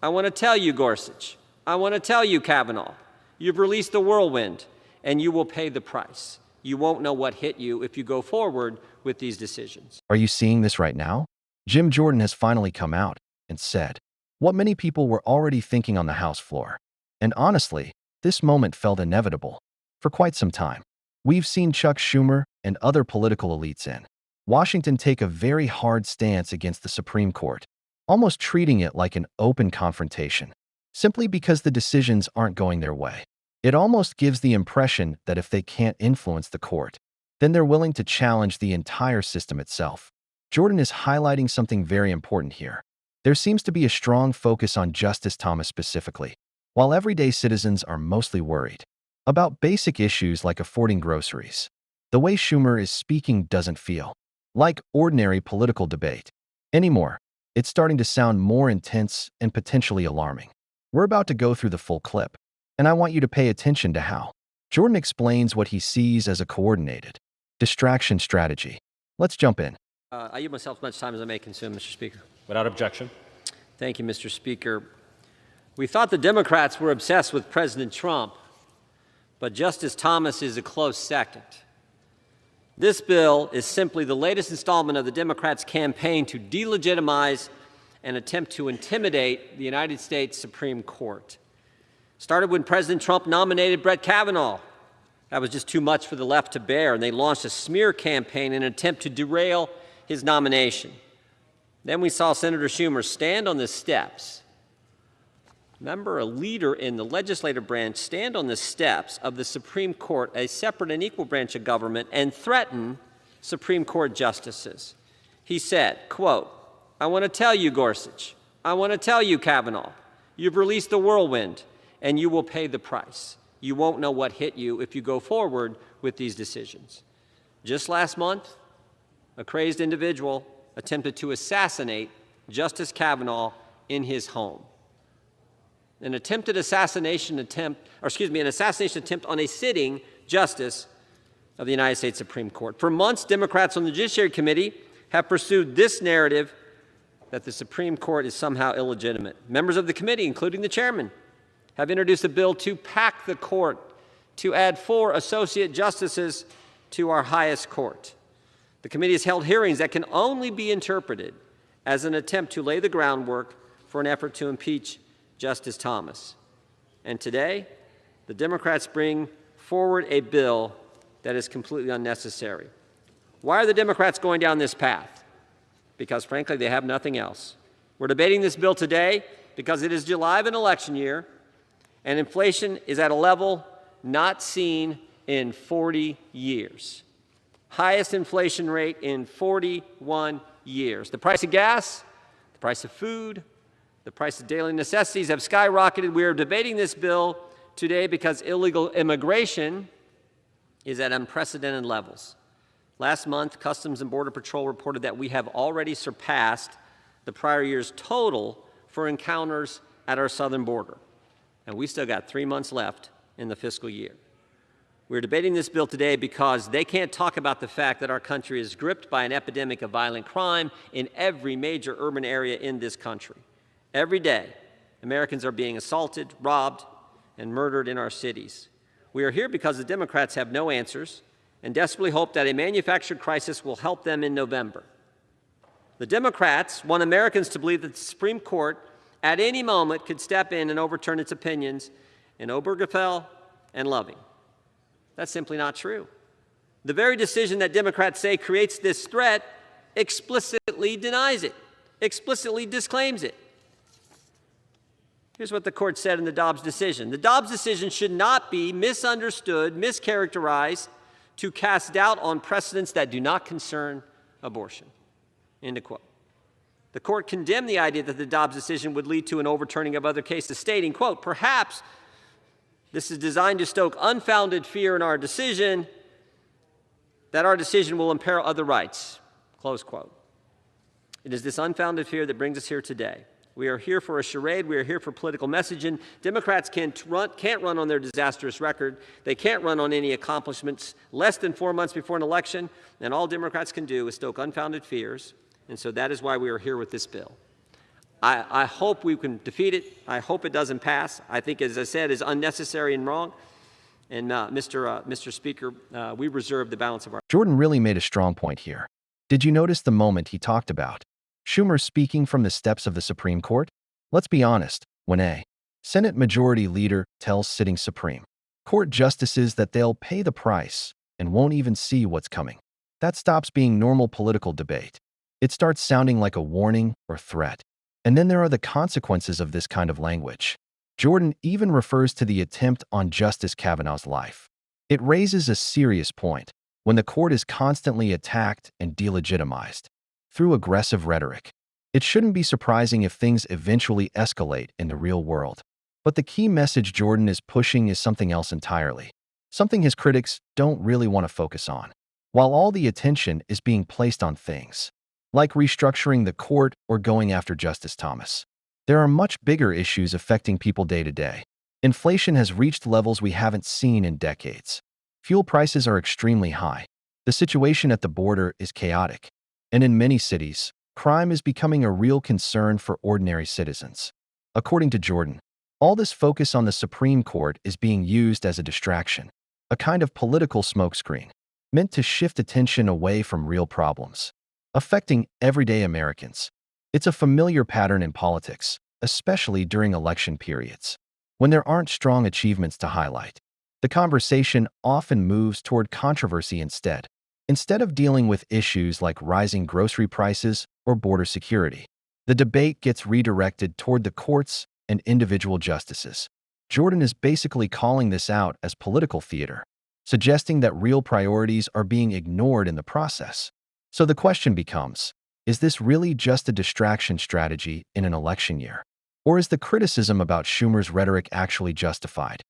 I want to tell you, Gorsuch. I want to tell you, Kavanaugh. You've released the whirlwind, and you will pay the price. You won't know what hit you if you go forward with these decisions. Are you seeing this right now? Jim Jordan has finally come out and said what many people were already thinking on the House floor. And honestly, this moment felt inevitable. For quite some time, we've seen Chuck Schumer and other political elites in Washington take a very hard stance against the Supreme Court, almost treating it like an open confrontation, simply because the decisions aren't going their way. It almost gives the impression that if they can't influence the court, then they're willing to challenge the entire system itself. Jordan is highlighting something very important here. There seems to be a strong focus on Justice Thomas specifically, while everyday citizens are mostly worried about basic issues like affording groceries. The way Schumer is speaking doesn't feel like ordinary political debate anymore. It's starting to sound more intense and potentially alarming. We're about to go through the full clip, and I want you to pay attention to how Jordan explains what he sees as a coordinated distraction strategy. Let's jump in. I yield myself as much time as I may consume, Mr. Speaker. Without objection. Thank you, Mr. Speaker. We thought the Democrats were obsessed with President Trump, but Justice Thomas is a close second. This bill is simply the latest installment of the Democrats' campaign to delegitimize and attempt to intimidate the United States Supreme Court. Started when President Trump nominated Brett Kavanaugh. That was just too much for the left to bear, and they launched a smear campaign in an attempt to derail his nomination. Then we saw Senator Schumer stand on the steps. Remember, a leader in the legislative branch stand on the steps of the Supreme Court, a separate and equal branch of government, and threaten Supreme Court justices. He said, quote, I want to tell you, Gorsuch. I want to tell you, Kavanaugh. You've released the whirlwind, and you will pay the price. You won't know what hit you if you go forward with these decisions. Just last month, a crazed individual attempted to assassinate Justice Kavanaugh in his home. An assassination attempt on a sitting justice of the United States Supreme Court. For months, Democrats on the Judiciary Committee have pursued this narrative that the Supreme Court is somehow illegitimate. Members of the committee, including the chairman, have introduced a bill to pack the court, to add 4 associate justices to our highest court. The committee has held hearings that can only be interpreted as an attempt to lay the groundwork for an effort to impeach Justice Thomas. And today, the Democrats bring forward a bill that is completely unnecessary. Why are the Democrats going down this path? Because, frankly, they have nothing else. We're debating this bill today because it is July of an election year, and inflation is at a level not seen in 40 years. Highest inflation rate in 41 years. The price of gas, the price of food, the price of daily necessities have skyrocketed. We are debating this bill today because illegal immigration is at unprecedented levels. Last month, Customs and Border Patrol reported that we have already surpassed the prior year's total for encounters at our southern border. And we still got 3 months left in the fiscal year. We're debating this bill today because they can't talk about the fact that our country is gripped by an epidemic of violent crime in every major urban area in this country. Every day, Americans are being assaulted, robbed, and murdered in our cities. We are here because the Democrats have no answers and desperately hope that a manufactured crisis will help them in November. The Democrats want Americans to believe that the Supreme Court at any moment could step in and overturn its opinions in Obergefell and Loving. That's simply not true. The very decision that Democrats say creates this threat explicitly denies it, explicitly disclaims it. Here's what the court said in the Dobbs decision. The Dobbs decision should not be misunderstood, mischaracterized to cast doubt on precedents that do not concern abortion. End of quote. The court condemned the idea that the Dobbs decision would lead to an overturning of other cases, stating, quote, perhaps this is designed to stoke unfounded fear in our decision that our decision will imperil other rights, close quote. It is this unfounded fear that brings us here today. We are here for a charade. We are here for political messaging. Democrats can't run on their disastrous record. They can't run on any accomplishments less than 4 months before an election, and all Democrats can do is stoke unfounded fears, and so that is why we are here with this bill. I hope we can defeat it. I hope it doesn't pass. I think, as I said, is unnecessary and wrong. And Mr. Speaker, we reserve the balance of our. Jordan really made a strong point here. Did you notice the moment he talked about Schumer speaking from the steps of the Supreme Court? Let's be honest, when a Senate Majority Leader tells sitting Supreme Court justices that they'll pay the price and won't even see what's coming, that stops being normal political debate. It starts sounding like a warning or threat. And then there are the consequences of this kind of language. Jordan even refers to the attempt on Justice Kavanaugh's life. It raises a serious point when the court is constantly attacked and delegitimized through aggressive rhetoric. It shouldn't be surprising if things eventually escalate in the real world. But the key message Jordan is pushing is something else entirely, something his critics don't really want to focus on. While all the attention is being placed on things like restructuring the court or going after Justice Thomas, there are much bigger issues affecting people day to day. Inflation has reached levels we haven't seen in decades. Fuel prices are extremely high. The situation at the border is chaotic. And in many cities, crime is becoming a real concern for ordinary citizens. According to Jordan, all this focus on the Supreme Court is being used as a distraction, a kind of political smokescreen, meant to shift attention away from real problems affecting everyday Americans. It's a familiar pattern in politics, especially during election periods. When there aren't strong achievements to highlight, the conversation often moves toward controversy instead. Instead of dealing with issues like rising grocery prices or border security, the debate gets redirected toward the courts and individual justices. Jordan is basically calling this out as political theater, suggesting that real priorities are being ignored in the process. So the question becomes, is this really just a distraction strategy in an election year? Or is the criticism about Schumer's rhetoric actually justified?